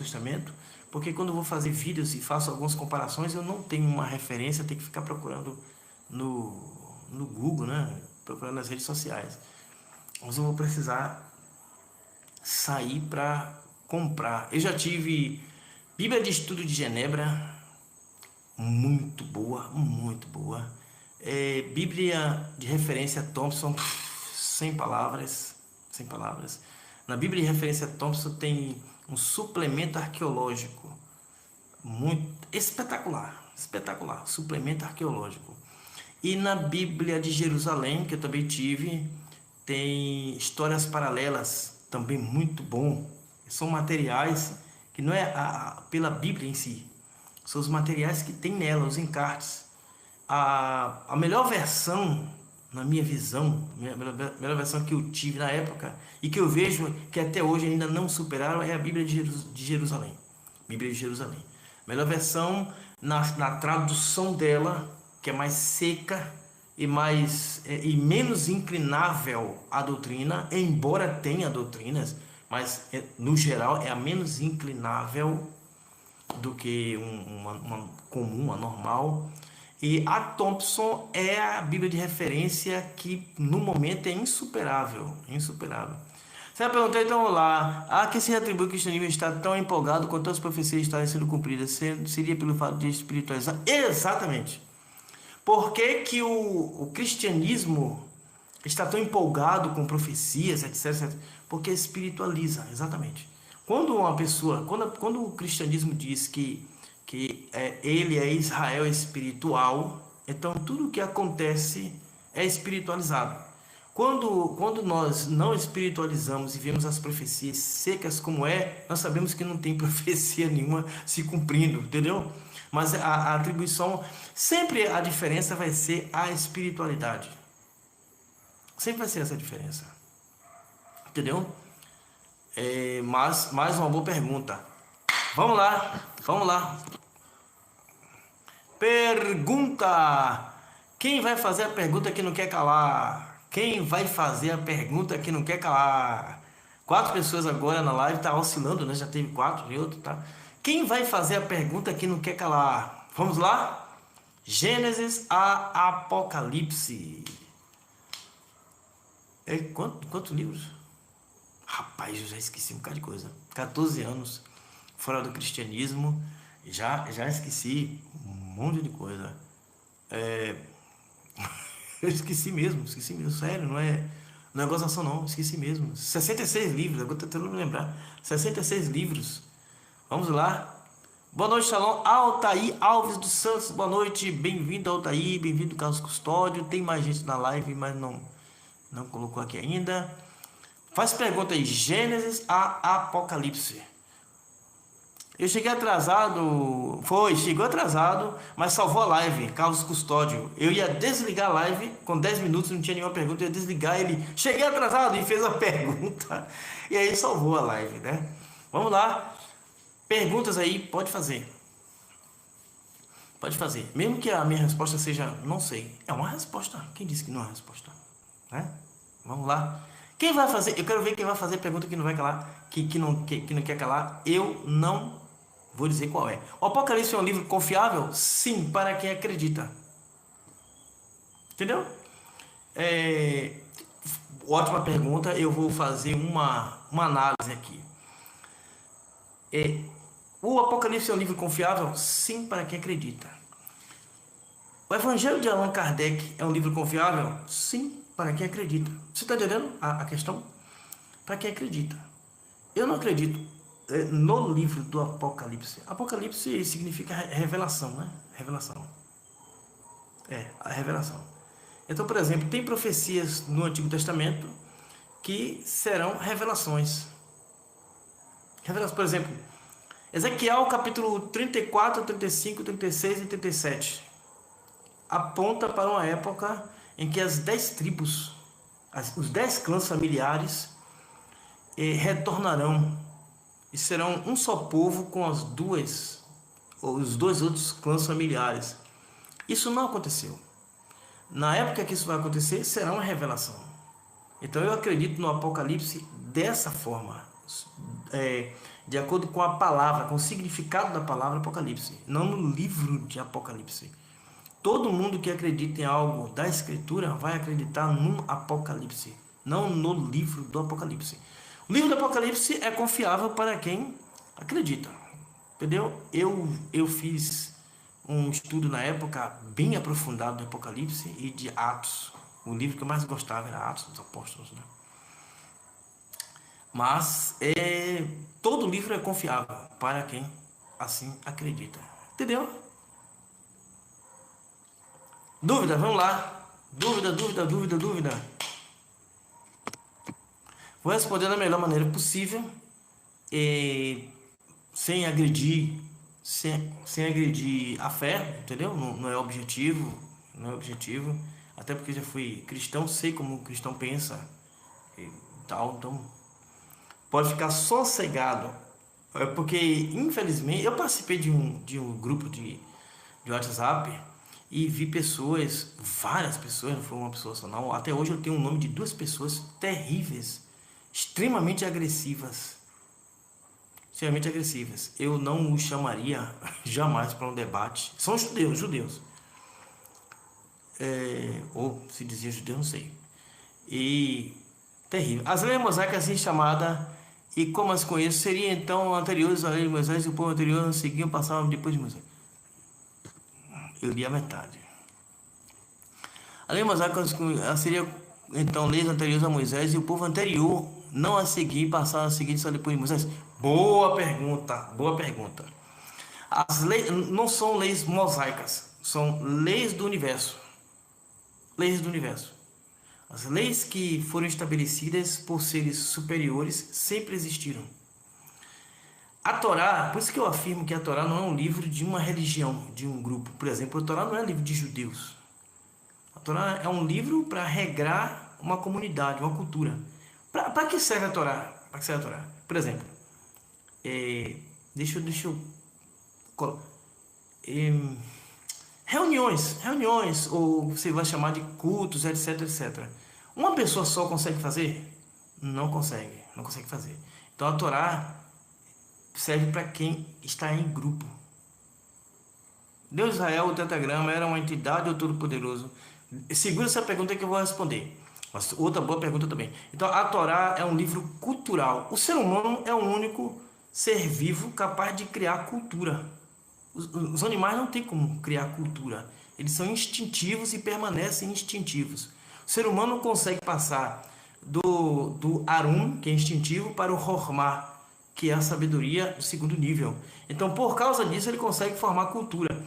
Testamento, porque quando eu vou fazer vídeos e faço algumas comparações, eu não tenho uma referência, eu tenho que ficar procurando no Google, né? Procurando nas redes sociais. Mas eu vou precisar sair para comprar. Eu já tive Bíblia de Estudo de Genebra, muito boa, muito boa. Bíblia de referência Thompson, sem palavras, sem palavras. Na Bíblia de referência Thompson tem um suplemento arqueológico muito espetacular, espetacular, suplemento arqueológico. E na Bíblia de Jerusalém, que eu também tive, tem histórias paralelas, também muito bom. São materiais que não é pela Bíblia em si, são os materiais que tem nela, os encartes. A melhor versão, na minha visão, a melhor versão que eu tive na época e que eu vejo que até hoje ainda não superaram é a Bíblia de Jerusalém. Bíblia de Jerusalém. Melhor versão na tradução dela, que é mais seca e menos inclinável à doutrina, embora tenha doutrinas, mas no geral é a menos inclinável do que uma comum, uma normal. E a Thompson é a Bíblia de referência que no momento é insuperável, insuperável. Você vai perguntar então lá, a que se atribui o cristianismo está tão empolgado quanto as profecias estarem sendo cumpridas? Seria pelo fato de espiritualizar? Exatamente. Por que que o cristianismo está tão empolgado com profecias, etc? Porque espiritualiza, exatamente. Quando uma pessoa, quando o cristianismo diz que ele é Israel espiritual, então tudo o que acontece é espiritualizado. Quando nós não espiritualizamos e vemos as profecias secas como nós sabemos que não tem profecia nenhuma se cumprindo, entendeu? Mas a atribuição, sempre a diferença vai ser a espiritualidade. Sempre vai ser essa diferença. Entendeu? Mas mais uma boa pergunta. Vamos lá, vamos lá. Pergunta. Quem vai fazer a pergunta que não quer calar? Quem vai fazer a pergunta que não quer calar? 4 pessoas agora na live, tá oscilando, né? Já teve 4 e outro, tá? Quem vai fazer a pergunta que não quer calar? Vamos lá? Gênesis a Apocalipse. Quantos livros? Rapaz, eu já esqueci um bocado de coisa. 14 anos fora do cristianismo, já esqueci um monte de coisa. Eu esqueci mesmo, sério, não é gozação não, esqueci mesmo. 66 livros, agora tô tentando me lembrar. 66 livros. Vamos lá. Boa noite, Shalom. Altair Alves dos Santos, boa noite. Bem-vindo, Altair, bem-vindo, Carlos Custódio. Tem mais gente na live, mas não colocou aqui ainda. Faz pergunta aí, Gênesis a Apocalipse. Eu cheguei atrasado, chegou atrasado, mas salvou a live, Carlos Custódio. Eu ia desligar a live, com 10 minutos não tinha nenhuma pergunta, eu ia desligar, ele, cheguei atrasado e fez a pergunta. E aí salvou a live, né? Vamos lá, perguntas aí, pode fazer. Pode fazer, mesmo que a minha resposta seja, não sei. É uma resposta, quem disse que não é uma resposta? Né? Vamos lá. Quem vai fazer, eu quero ver quem vai fazer pergunta que não vai calar, que não quer calar, eu não vou dizer qual é. O Apocalipse é um livro confiável? Sim, para quem acredita. Entendeu? Ótima pergunta. Eu vou fazer uma análise aqui. O Apocalipse é um livro confiável? Sim, para quem acredita. O Evangelho de Allan Kardec é um livro confiável? Sim, para quem acredita. Você está entendendo a questão? Para quem acredita. Eu não acredito no livro do Apocalipse. Apocalipse significa revelação, né? Revelação. A revelação. Então, por exemplo, tem profecias no Antigo Testamento que serão revelações. Por exemplo, Ezequiel capítulo 34, 35, 36 e 37 aponta para uma época em que as 10 tribos, os 10 clãs familiares retornarão e serão um só povo com os dois outros clãs familiares. Isso não aconteceu. Na época que isso vai acontecer, será uma revelação. Então eu acredito no Apocalipse dessa forma. de acordo com a palavra, com o significado da palavra Apocalipse, não no livro de Apocalipse. Todo mundo que acredita em algo da Escritura vai acreditar no Apocalipse, não no livro do Apocalipse. O livro do Apocalipse é confiável para quem acredita, entendeu? Eu fiz um estudo na época bem aprofundado do Apocalipse e de Atos. O livro que eu mais gostava era Atos dos Apóstolos, né? Mas todo livro é confiável para quem assim acredita. Entendeu? Dúvida? Vamos lá. Dúvida. Vou responder da melhor maneira possível, sem agredir, sem agredir a fé, entendeu? Não é objetivo, não é objetivo. Até porque já fui cristão, sei como o cristão pensa e tal, então pode ficar sossegado. Porque, infelizmente, eu participei de um grupo de WhatsApp e vi pessoas, várias pessoas, não foi uma pessoa só não. Até hoje eu tenho o nome de 2 pessoas terríveis, extremamente agressivas. Extremamente agressivas. Eu não os chamaria jamais para um debate. São judeus. Ou se dizia judeu, não sei. E terrível. As leis mosaicas assim chamada, e como as conheço, seriam então anteriores à lei de Moisés, e o povo anterior seguiam, passavam depois de Moisés. Eu li a metade. A lei mosaica seria então leis anteriores a Moisés, e o povo anterior não a seguir, passava a seguir só depois de Moisés. Boa pergunta. As leis não são leis mosaicas, são leis do universo. Leis do universo. As leis que foram estabelecidas por seres superiores sempre existiram. A Torá, por isso que eu afirmo que a Torá não é um livro de uma religião, de um grupo. Por exemplo, a Torá não é livro de judeus. A Torá é um livro para regrar uma comunidade, uma cultura. Para que serve a Torá? Para que serve a Torá? Por exemplo, deixa eu reuniões, ou você vai chamar de cultos, etc. Uma pessoa só consegue fazer? Não consegue fazer. Então a Torá serve para quem está em grupo. Deus Israel, o tetragrama, era uma entidade ou todo-poderoso? Segura essa pergunta que eu vou responder. Mas outra boa pergunta também. Então a Torá é um livro cultural. O ser humano é o único ser vivo capaz de criar cultura. Os animais não têm como criar cultura. Eles são instintivos e permanecem instintivos. O ser humano consegue passar do Arum, que é instintivo, para o Hormá, que é a sabedoria do segundo nível. Então, por causa disso, ele consegue formar cultura.